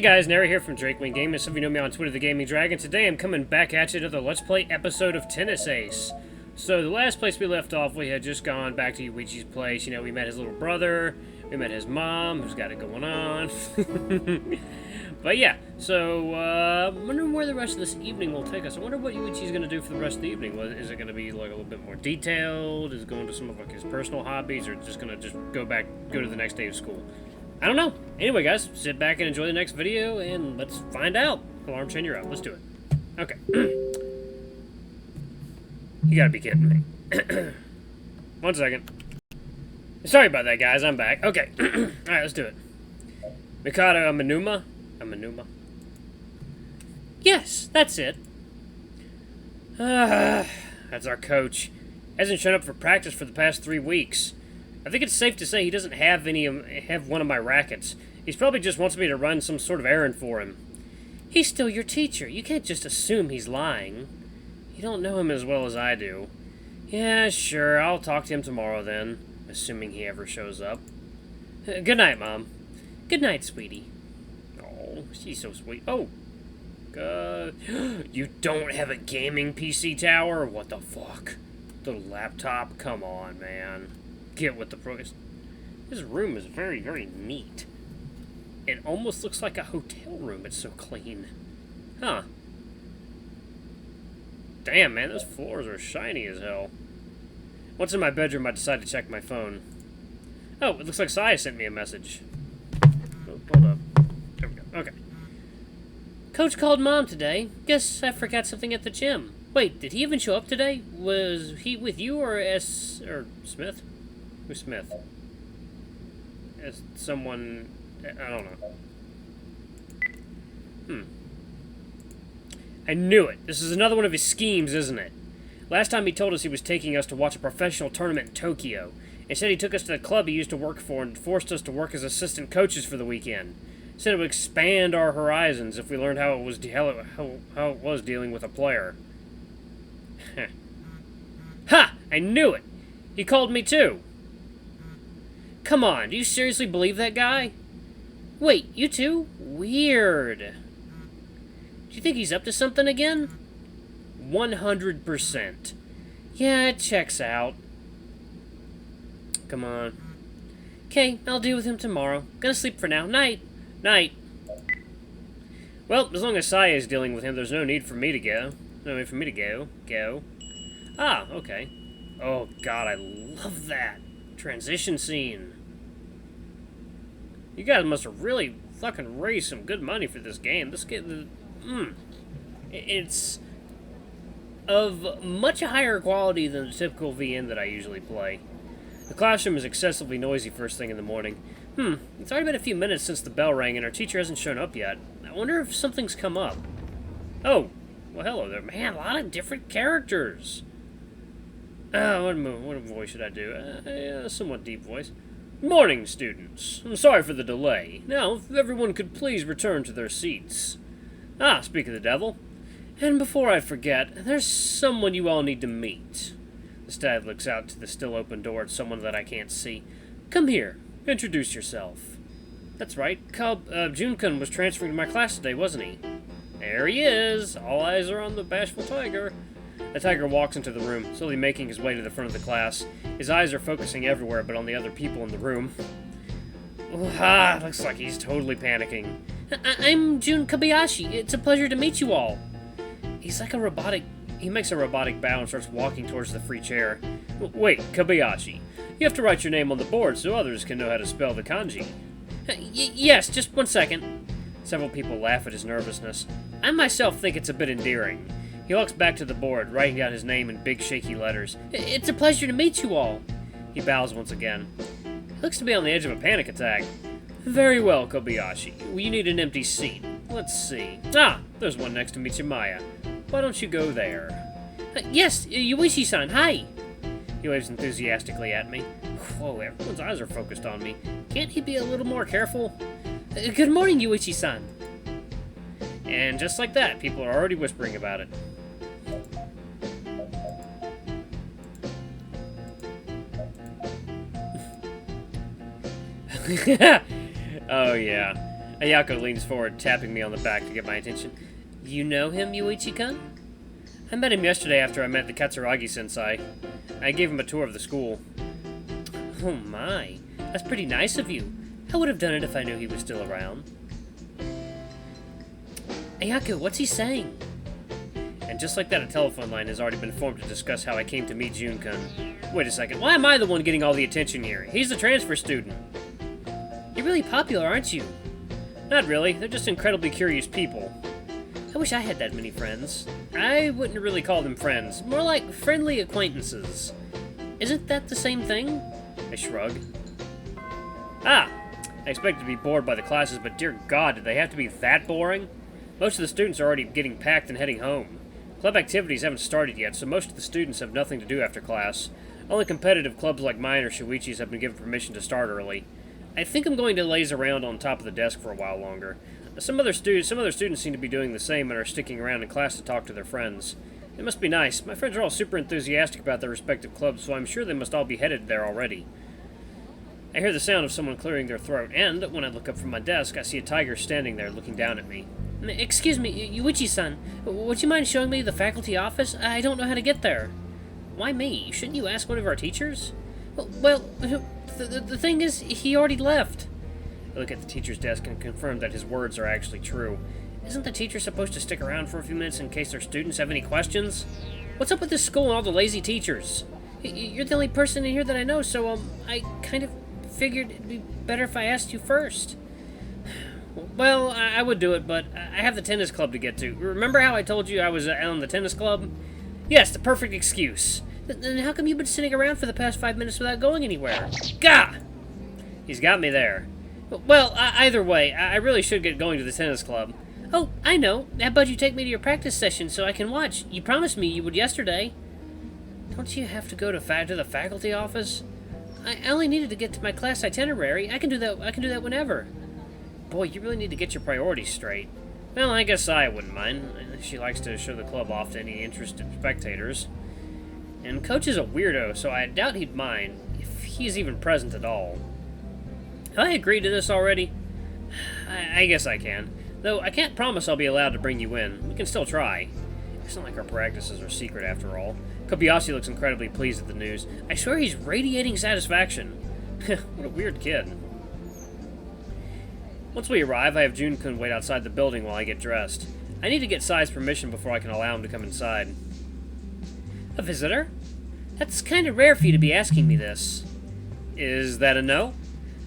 Hey guys, Nary here from Drakewing Gaming. Some of you know me on Twitter, The Gaming Dragon. Today I'm coming back at you to the Let's Play episode of Tennis Ace. So the last place we left off, we had just gone back to Yuuichi's place. You know, we met his little brother, we met his mom, who's got it going on. But yeah, so I'm wondering where the rest of this evening will take us. I wonder what Yuuichi's going to do for the rest of the evening. Is it going to be like a little bit more detailed? Is it going to some of like his personal hobbies, or just going to go to the next day of school? I don't know. Anyway, guys, sit back and enjoy the next video, and let's find out. Alarm chain, you're up. Let's do it. Okay. You gotta be kidding me. 1 second. Sorry about that, guys. I'm back. Okay. Alright, let's do it. Mikado Amanuma? Amanuma? Yes, that's it. That's our coach. Hasn't shown up for practice for the past 3 weeks. I think it's safe to say he doesn't have one of my rackets. He's probably just wants me to run some sort of errand for him. He's still your teacher. You can't just assume he's lying. You don't know him as well as I do. Yeah, sure, I'll talk to him tomorrow then, assuming he ever shows up. Good night, Mom. Good night, sweetie. Oh, she's so sweet. Oh, God. You don't have a gaming PC tower? What the fuck? Little laptop? Come on, man. Get with the progress. This room is very, very neat. It almost looks like a hotel room. It's so clean. Huh. Damn, man, those floors are shiny as hell. Once in my bedroom, I decided to check my phone. Oh, it looks like Saya sent me a message. Oh, hold up. There we go. Okay. Coach called Mom today. Guess I forgot something at the gym. Wait, did he even show up today? Was he with you or Smith? Who's Smith? As someone... I don't know. I knew it. This is another one of his schemes, isn't it? Last time he told us he was taking us to watch a professional tournament in Tokyo. Instead, he took us to the club he used to work for and forced us to work as assistant coaches for the weekend. Said it would expand our horizons if we learned how it was dealing with a player. Ha! I knew it! He called me too. Come on, do you seriously believe that guy? Wait, you two? Weird. Do you think he's up to something again? 100%. Yeah, it checks out. Come on. Okay, I'll deal with him tomorrow. Gonna sleep for now. Night. Night. Well, as long as Saya is dealing with him, there's no need for me to go. No need for me to go. Go. Ah, okay. Oh, God, I love that transition scene. You guys must have really fucking raised some good money for this game. This game, it's of much higher quality than the typical VN that I usually play. The classroom is excessively noisy first thing in the morning. It's already been a few minutes since the bell rang and our teacher hasn't shown up yet. I wonder if something's come up. Oh, well, hello there. Man, a lot of different characters. What voice should I do? A somewhat deep voice. Morning, students. I'm sorry for the delay. Now, if everyone could please return to their seats. Ah, speak of the devil. And before I forget, there's someone you all need to meet. The dad looks out to the still open door at someone that I can't see. Come here. Introduce yourself. That's right. Jun-kun was transferring to my class today, wasn't he? There he is. All eyes are on the bashful tiger. The tiger walks into the room, slowly making his way to the front of the class. His eyes are focusing everywhere but on the other people in the room. Looks like he's totally panicking. I'm Jun Kobayashi. It's a pleasure to meet you all. He's like a robotic... He makes a robotic bow and starts walking towards the free chair. Wait, Kobayashi. You have to write your name on the board so others can know how to spell the kanji. Yes, just 1 second. Several people laugh at his nervousness. I myself think it's a bit endearing. He walks back to the board, writing down his name in big, shaky letters. It's a pleasure to meet you all. He bows once again. He looks to be on the edge of a panic attack. Very well, Kobayashi. You need an empty seat. Let's see. Ah, there's one next to Michimaya. Why don't you go there? Yes, Yuuichi-san, hi. He waves enthusiastically at me. Whoa, everyone's eyes are focused on me. Can't he be a little more careful? Good morning, Yuuichi-san. And just like that, people are already whispering about it. Oh, yeah. Ayako leans forward, tapping me on the back to get my attention. You know him, Yuuichi-kun? I met him yesterday after I met the Katsuragi-sensei. I gave him a tour of the school. Oh my, that's pretty nice of you. I would have done it if I knew he was still around. Ayako, what's he saying? And just like that, a telephone line has already been formed to discuss how I came to meet Jun-kun. Wait a second, why am I the one getting all the attention here? He's the transfer student. You're really popular, aren't you? Not really, they're just incredibly curious people. I wish I had that many friends. I wouldn't really call them friends, more like friendly acquaintances. Isn't that the same thing? I shrug. Ah! I expected to be bored by the classes, but dear God, did they have to be that boring? Most of the students are already getting packed and heading home. Club activities haven't started yet, so most of the students have nothing to do after class. Only competitive clubs like mine or Shuichi's have been given permission to start early. I think I'm going to laze around on top of the desk for a while longer. Some other students seem to be doing the same and are sticking around in class to talk to their friends. It must be nice. My friends are all super enthusiastic about their respective clubs, so I'm sure they must all be headed there already. I hear the sound of someone clearing their throat, and when I look up from my desk, I see a tiger standing there looking down at me. Excuse me, Yuichi-san, would you mind showing me the faculty office? I don't know how to get there. Why me? Shouldn't you ask one of our teachers? Well, the thing is, he already left. I look at the teacher's desk and confirm that his words are actually true. Isn't the teacher supposed to stick around for a few minutes in case their students have any questions? What's up with this school and all the lazy teachers? You're the only person in here that I know, so, I kind of figured it'd be better if I asked you first. Well, I would do it, but I have the tennis club to get to. Remember how I told you I was on the tennis club? Yes, the perfect excuse. Then how come you've been sitting around for the past 5 minutes without going anywhere? Gah! He's got me there. Well, either way, I really should get going to the tennis club. Oh, I know. How about you take me to your practice session so I can watch? You promised me you would yesterday. Don't you have to go to the faculty office? I only needed to get to my class itinerary. I can do that whenever. Boy, you really need to get your priorities straight. Well, I guess I wouldn't mind. She likes to show the club off to any interested spectators. And Coach is a weirdo, so I doubt he'd mind, if he's even present at all. Have I agreed to this already? I guess I can. Though I can't promise I'll be allowed to bring you in. We can still try. It's not like our practices are secret after all. Kobayashi looks incredibly pleased at the news. I swear he's radiating satisfaction. What a weird kid. Once we arrive, I have Jun-kun wait outside the building while I get dressed. I need to get Sai's permission before I can allow him to come inside. A visitor? That's kind of rare for you to be asking me this. Is that a no?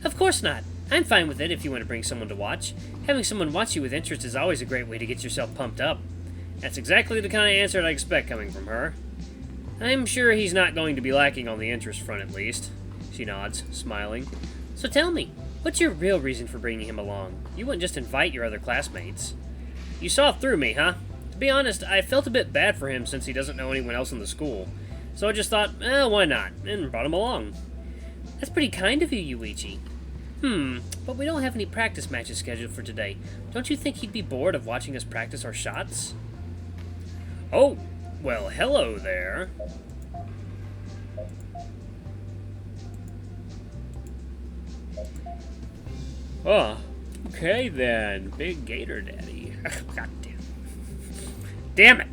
Of course not. I'm fine with it if you want to bring someone to watch. Having someone watch you with interest is always a great way to get yourself pumped up. That's exactly the kind of answer I expect coming from her. I'm sure he's not going to be lacking on the interest front at least. She nods, smiling. So tell me, what's your real reason for bringing him along? You wouldn't just invite your other classmates. You saw through me, huh? To be honest, I felt a bit bad for him since he doesn't know anyone else in the school. So I just thought, why not? And brought him along. That's pretty kind of you, Yuuichi. But we don't have any practice matches scheduled for today. Don't you think he'd be bored of watching us practice our shots? Oh, well, hello there. Oh, okay then. Big gator daddy. God damn. Damn it!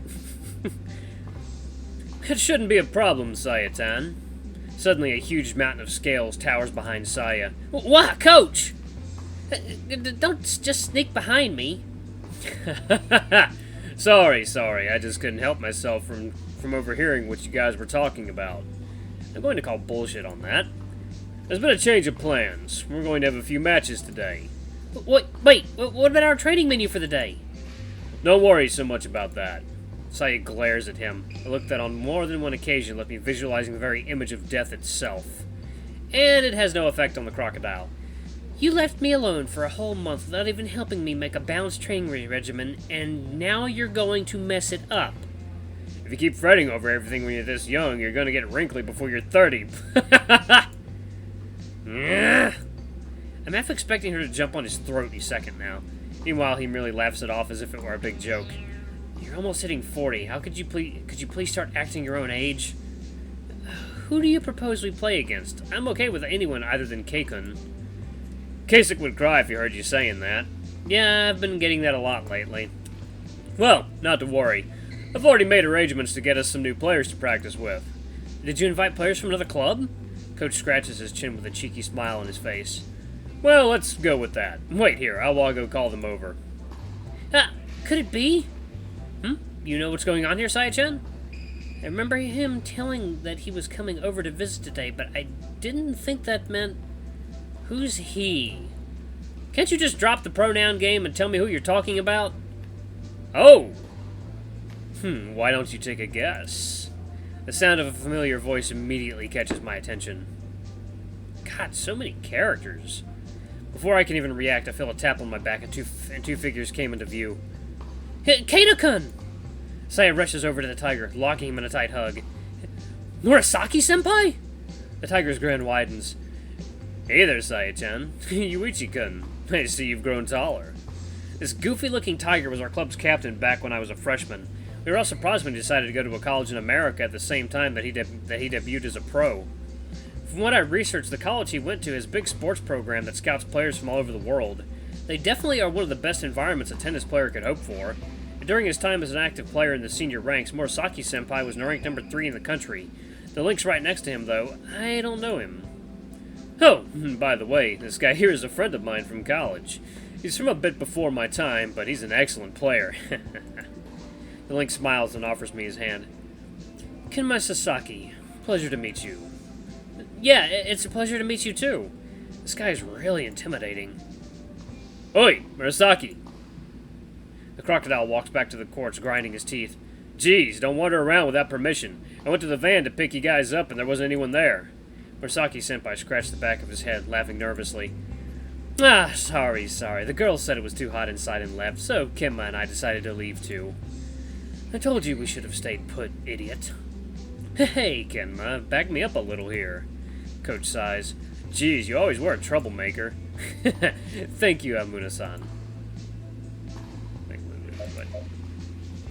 It shouldn't be a problem, Saya-tan. Suddenly, a huge mountain of scales towers behind Saya. What, Coach? Don't just sneak behind me. Sorry. I just couldn't help myself from overhearing what you guys were talking about. I'm going to call bullshit on that. There's been a change of plans. We're going to have a few matches today. Wait, what about our training menu for the day? Don't worry so much about that. Saya glares at him, a look that on more than one occasion left me visualizing the very image of death itself. And it has no effect on the crocodile. You left me alone for a whole month without even helping me make a balanced training regimen, and now you're going to mess it up. If you keep fretting over everything when you're this young, you're going to get wrinkly before you're 30. I'm half expecting her to jump on his throat any second now. Meanwhile, he merely laughs it off as if it were a big joke. You're almost hitting 40. How could you please start acting your own age? Who do you propose we play against? I'm okay with anyone other than Keikun. Kasich would cry if he heard you saying that. Yeah, I've been getting that a lot lately. Well, not to worry. I've already made arrangements to get us some new players to practice with. Did you invite players from another club? Coach scratches his chin with a cheeky smile on his face. Well, let's go with that. Wait here, I'll go call them over. Could it be? You know what's going on here, Saya-chan? I remember him telling that he was coming over to visit today, but I didn't think that meant... Who's he? Can't you just drop the pronoun game and tell me who you're talking about? Oh! Why don't you take a guess? The sound of a familiar voice immediately catches my attention. God, so many characters. Before I can even react, I feel a tap on my back and two figures came into view. Kato-kun! Saya rushes over to the tiger, locking him in a tight hug. Murasaki-senpai? The tiger's grin widens. Hey there, Saya-chan. Yuuichi-kun. I see you've grown taller. This goofy-looking tiger was our club's captain back when I was a freshman. We were all surprised when he decided to go to a college in America at the same time that he debuted as a pro. From what I researched, the college he went to has a big sports program that scouts players from all over the world. They definitely are one of the best environments a tennis player could hope for. During his time as an active player in the senior ranks, Murasaki-senpai was ranked number 3 in the country. The link's right next to him, though. I don't know him. Oh, by the way, this guy here is a friend of mine from college. He's from a bit before my time, but he's an excellent player. The Link smiles and offers me his hand. Kenmai Sasaki, pleasure to meet you. Yeah, it's a pleasure to meet you too. This guy is really intimidating. Oi, Murasaki! The crocodile walks back to the courts, grinding his teeth. Geez, don't wander around without permission. I went to the van to pick you guys up and there wasn't anyone there. Murasaki-senpai scratched the back of his head, laughing nervously. Sorry. The girl said it was too hot inside and left, so Kenma and I decided to leave too. I told you we should have stayed put, idiot. Hey, Kenma, back me up a little here. Coach sighs. Geez, you always were a troublemaker. Thank you, Amuna-san. Wait.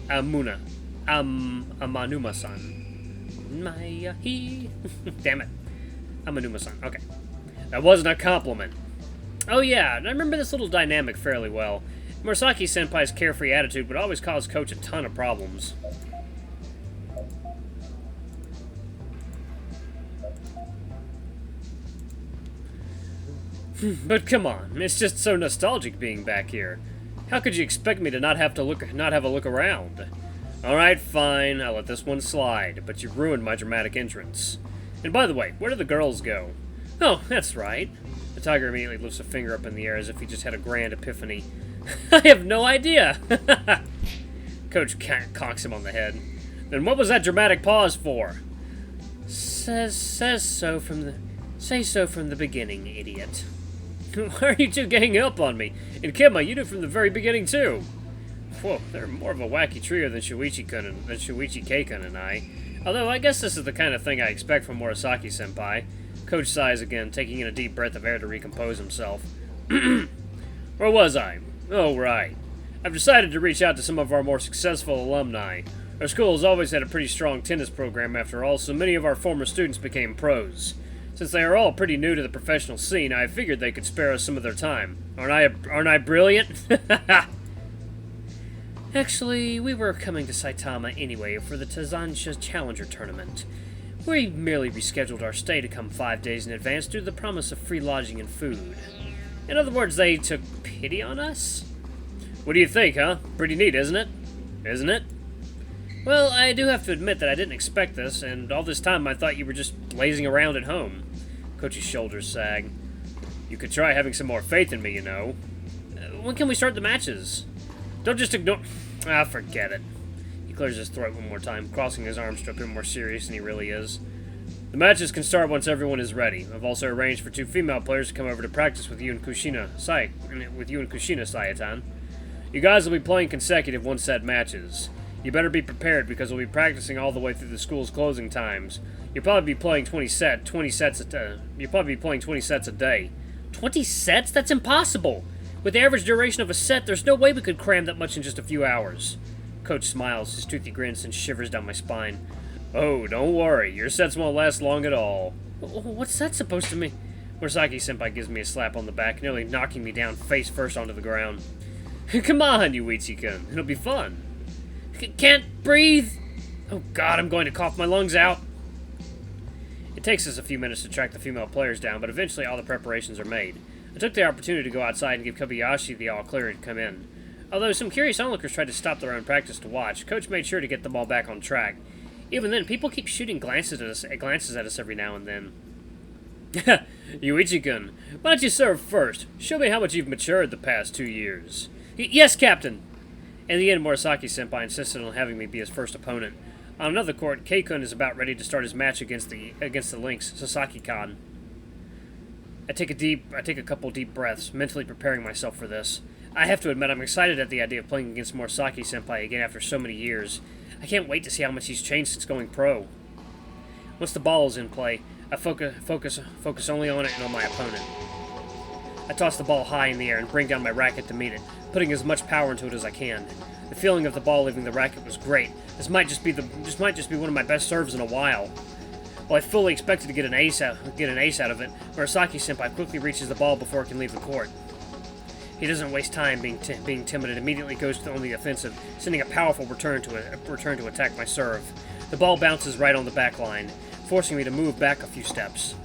Amanuma-san. Damn it. Amanuma-san. Okay. That wasn't a compliment. Oh yeah, I remember this little dynamic fairly well. Murasaki-senpai's carefree attitude would always cause Coach a ton of problems. But come on, it's just so nostalgic being back here. How could you expect me to not have a look around? Alright, fine, I'll let this one slide, but you ruined my dramatic entrance. And by the way, where did the girls go? Oh, that's right. The tiger immediately lifts a finger up in the air as if he just had a grand epiphany. I have no idea! Coach cocks him on the head. Then what was that dramatic pause for? Say so from the beginning, idiot. Why are you two ganging up on me? And Kenma, you knew from the very beginning too. Whoa, they're more of a wacky trio than Shuichi Keikun and I. Although I guess this is the kind of thing I expect from Murasaki-senpai. Coach sighs again, taking in a deep breath of air to recompose himself. Where was I? Oh, right. I've decided to reach out to some of our more successful alumni. Our school has always had a pretty strong tennis program after all, so many of our former students became pros. Since they are all pretty new to the professional scene, I figured they could spare us some of their time. Aren't I brilliant? Actually, we were coming to Saitama anyway for the Tazansha Challenger Tournament. We merely rescheduled our stay to come 5 days in advance due to the promise of free lodging and food. In other words, they took pity on us? What do you think, huh? Pretty neat, isn't it? Isn't it? Well, I do have to admit that I didn't expect this, and all this time I thought you were just lazing around at home. Coach's shoulders sag. You could try having some more faith in me, you know. When can we start the matches? Don't just ignore... forget it. He clears his throat one more time, crossing his arms to appear more serious than he really is. The matches can start once everyone is ready. I've also arranged for 2 female players to come over to practice with you and Kushina, Saya-tan. You guys will be playing consecutive one-set matches. You better be prepared because we'll be practicing all the way through the school's closing times. You'll probably be playing 20 sets a day. 20 sets? That's impossible! With the average duration of a set, there's no way we could cram that much in just a few hours. Coach smiles, his toothy grin sends shivers down my spine. Oh, don't worry, your sets won't last long at all. What's that supposed to mean? Murasaki-senpai gives me a slap on the back, nearly knocking me down face first onto the ground. Come on, Yuuichi-kun. It'll be fun. Can't breathe. Oh god, I'm going to cough my lungs out. It takes us a few minutes to track the female players down, but eventually all the preparations are made. I took the opportunity to go outside and give Kobayashi the all-clear to come in. Although some curious onlookers tried to stop their own practice to watch, Coach made sure to get the ball back on track. Even then, people keep shooting glances at us every now and then. Yuuichi-kun, why don't you serve first? Show me how much you've matured the past 2 years. Yes, Captain! In the end, Murasaki-senpai insisted on having me be his first opponent. On another court, Kei-kun is about ready to start his match against the Lynx, Sasaki-kan. I take a couple deep breaths, mentally preparing myself for this. I have to admit, I'm excited at the idea of playing against Murasaki-senpai again after so many years. I can't wait to see how much he's changed since going pro. Once the ball is in play, I focus only on it and on my opponent. I toss the ball high in the air and bring down my racket to meet it, putting as much power into it as I can. The feeling of the ball leaving the racket was great. This might just be one of my best serves in a while. While I fully expected to get an ace out of it, Murasaki-senpai quickly reaches the ball before it can leave the court. He doesn't waste time being timid and immediately goes on the offensive, sending a powerful return to attack my serve. The ball bounces right on the back line, forcing me to move back a few steps.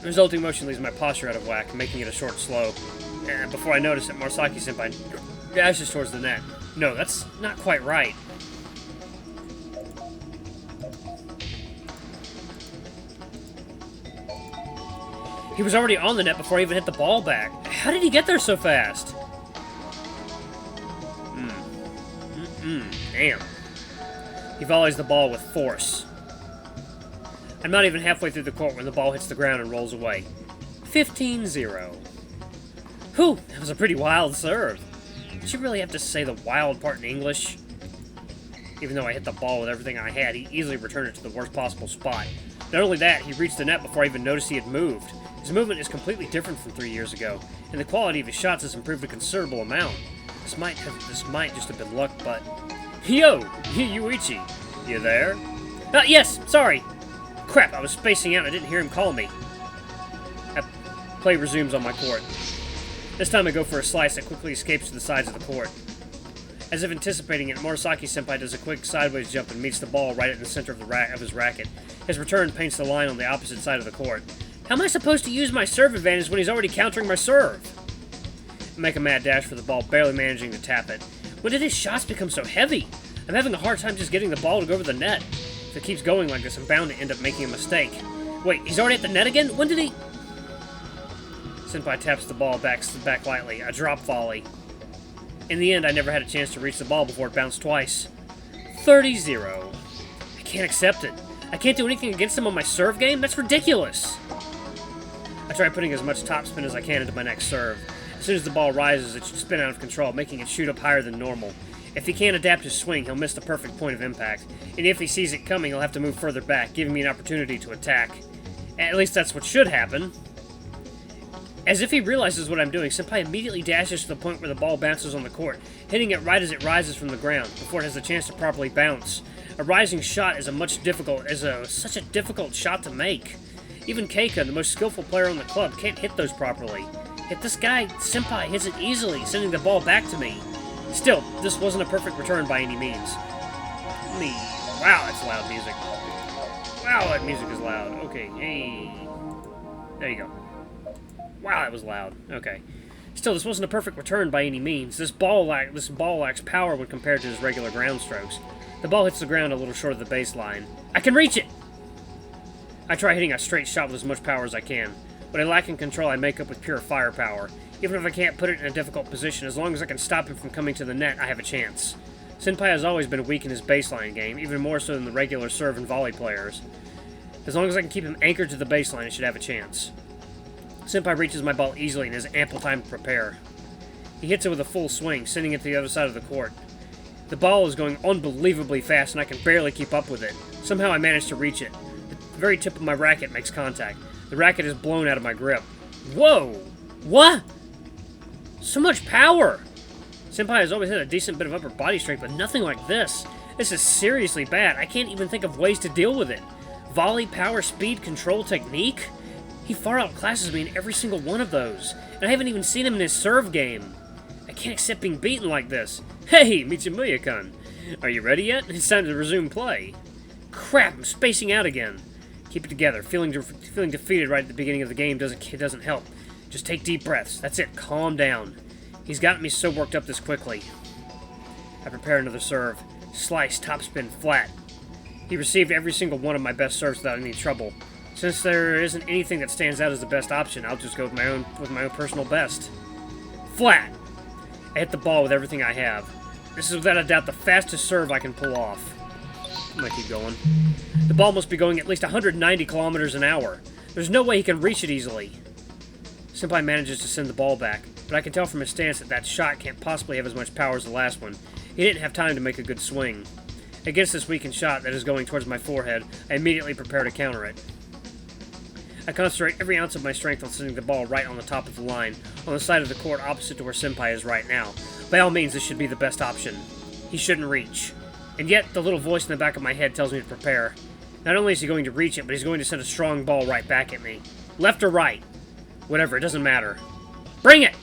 The resulting motion leaves my posture out of whack, making it a short slow. And before I notice it, Murasaki-senpai dashes towards the net. No, that's not quite right. He was already on the net before I even hit the ball back. How did he get there so fast? Damn. He volleys the ball with force. I'm not even halfway through the court when the ball hits the ground and rolls away. 15-0. Whew, that was a pretty wild serve. Did you really have to say the wild part in English? Even though I hit the ball with everything I had, he easily returned it to the worst possible spot. Not only that, he reached the net before I even noticed he had moved. His movement is completely different from 3 years ago, and the quality of his shots has improved a considerable amount. This might just have been luck, but... Yo! Yuuichi! You there? Yes! Sorry! Crap, I was spacing out and I didn't hear him call me. Play resumes on my court. This time I go for a slice that quickly escapes to the sides of the court. As if anticipating it, Murasaki-senpai does a quick sideways jump and meets the ball right in the center of his racket. His return paints the line on the opposite side of the court. How am I supposed to use my serve advantage when he's already countering my serve? I make a mad dash for the ball, barely managing to tap it. When did his shots become so heavy? I'm having a hard time just getting the ball to go over the net. If it keeps going like this, I'm bound to end up making a mistake. Wait, he's already at the net again? When did he... Senpai taps the ball back lightly, a drop volley. In the end, I never had a chance to reach the ball before it bounced twice. 30-0. I can't accept it. I can't do anything against him on my serve game? That's ridiculous. I try putting as much topspin as I can into my next serve. As soon as the ball rises, it should spin out of control, making it shoot up higher than normal. If he can't adapt his swing, he'll miss the perfect point of impact. And if he sees it coming, he'll have to move further back, giving me an opportunity to attack. At least that's what should happen. As if he realizes what I'm doing, Senpai immediately dashes to the point where the ball bounces on the court, hitting it right as it rises from the ground, before it has a chance to properly bounce. A rising shot is such a difficult shot to make. Even Keika, the most skillful player on the club, can't hit those properly. Yet this guy, Senpai, hits it easily, sending the ball back to me. Still, this wasn't a perfect return by any means. Wow, that's loud music. Wow, that music is loud. Okay, hey. There you go. Wow, that was loud. Okay. Still, this wasn't a perfect return by any means. This ball lacks power when compared to his regular ground strokes. The ball hits the ground a little short of the baseline. I can reach it! I try hitting a straight shot with as much power as I can. When I lack in control, I make up with pure firepower. Even if I can't put it in a difficult position, as long as I can stop him from coming to the net, I have a chance. Senpai has always been weak in his baseline game, even more so than the regular serve and volley players. As long as I can keep him anchored to the baseline, I should have a chance. Senpai reaches my ball easily and has ample time to prepare. He hits it with a full swing, sending it to the other side of the court. The ball is going unbelievably fast and I can barely keep up with it. Somehow I manage to reach it. The very tip of my racket makes contact. The racket is blown out of my grip. Whoa! What? So much power! Senpai has always had a decent bit of upper body strength, but nothing like this. This is seriously bad. I can't even think of ways to deal with it. Volley, power, speed, control, technique? He far outclasses me in every single one of those, and I haven't even seen him in his serve game. I can't accept being beaten like this. Hey, Michimuya-kun. Are you ready yet? It's time to resume play. Crap, I'm spacing out again. Keep it together. Feeling defeated right at the beginning of the game doesn't help. Just take deep breaths. That's it. Calm down. He's gotten me so worked up this quickly. I prepare another serve. Slice, topspin, flat. He received every single one of my best serves without any trouble. Since there isn't anything that stands out as the best option, I'll just go with my own personal best. Flat. I hit the ball with everything I have. This is without a doubt the fastest serve I can pull off. I'm gonna keep going. The ball must be going at least 190 kilometers an hour. There's no way he can reach it easily. Senpai manages to send the ball back, but I can tell from his stance that shot can't possibly have as much power as the last one. He didn't have time to make a good swing. Against this weakened shot that is going towards my forehead, I immediately prepare to counter it. I concentrate every ounce of my strength on sending the ball right on the top of the line, on the side of the court opposite to where Senpai is right now. By all means, this should be the best option. He shouldn't reach. And yet, the little voice in the back of my head tells me to prepare. Not only is he going to reach it, but he's going to send a strong ball right back at me. Left or right? Whatever, it doesn't matter. Bring it!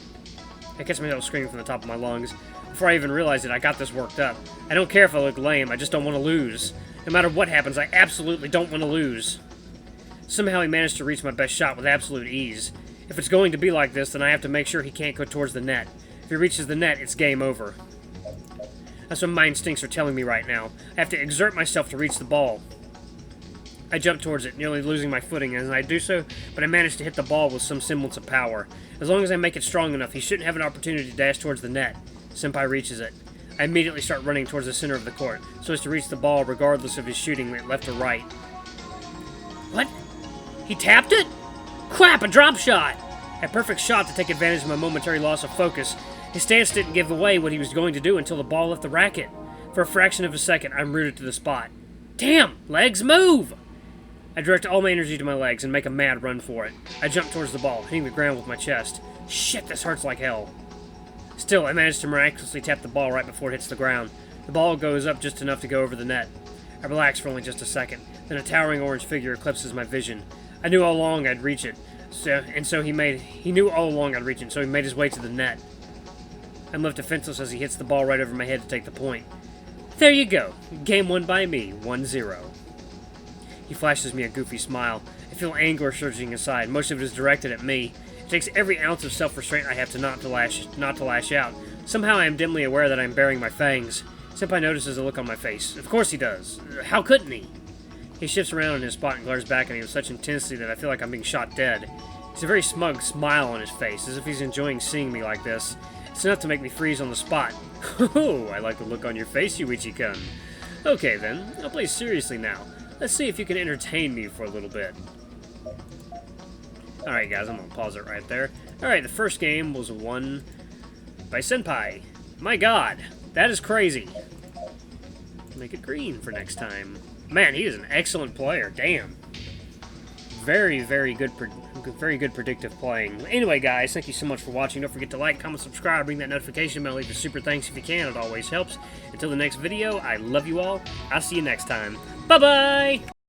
I catch myself screaming from the top of my lungs. Before I even realize it, I got this worked up. I don't care if I look lame, I just don't want to lose. No matter what happens, I absolutely don't want to lose. Somehow he managed to reach my best shot with absolute ease. If it's going to be like this, then I have to make sure he can't go towards the net. If he reaches the net, it's game over. That's what my instincts are telling me right now. I have to exert myself to reach the ball. I jump towards it, nearly losing my footing as I do so, but I manage to hit the ball with some semblance of power. As long as I make it strong enough, he shouldn't have an opportunity to dash towards the net. Senpai reaches it. I immediately start running towards the center of the court, so as to reach the ball regardless of his shooting left or right. What? He tapped it? Crap, a drop shot! A perfect shot to take advantage of my momentary loss of focus. His stance didn't give away what he was going to do until the ball left the racket. For a fraction of a second, I'm rooted to the spot. Damn! Legs, move! I direct all my energy to my legs and make a mad run for it. I jump towards the ball, hitting the ground with my chest. Shit, this hurts like hell. Still, I manage to miraculously tap the ball right before it hits the ground. The ball goes up just enough to go over the net. I relax for only just a second, then a towering orange figure eclipses my vision. I knew all along I'd reach it, so he knew all along I'd reach it, so he made his way to the net. I'm left defenseless as he hits the ball right over my head to take the point. There you go. Game won by me, 1-0. He flashes me a goofy smile. I feel anger surging inside. Most of it is directed at me. It takes every ounce of self-restraint I have to not to lash out. Somehow I am dimly aware that I am baring my fangs. Senpai notices the look on my face. Of course he does. How couldn't he? He shifts around in his spot and glares back at me with such intensity that I feel like I'm being shot dead. He's a very smug smile on his face, as if he's enjoying seeing me like this. It's enough to make me freeze on the spot. Oh, I like the look on your face, Yuuichi-kun. Okay then, I'll play seriously now. Let's see if you can entertain me for a little bit. Alright guys, I'm gonna pause it right there. Alright, the first game was won by Senpai. My god, that is crazy. Make it green for next time. Man, he is an excellent player, damn. Very, very good predictive playing. Anyway, guys, thank you so much for watching. Don't forget to like, comment, subscribe, ring that notification bell, leave a super thanks if you can. It always helps. Until the next video, I love you all. I'll see you next time. Bye-bye!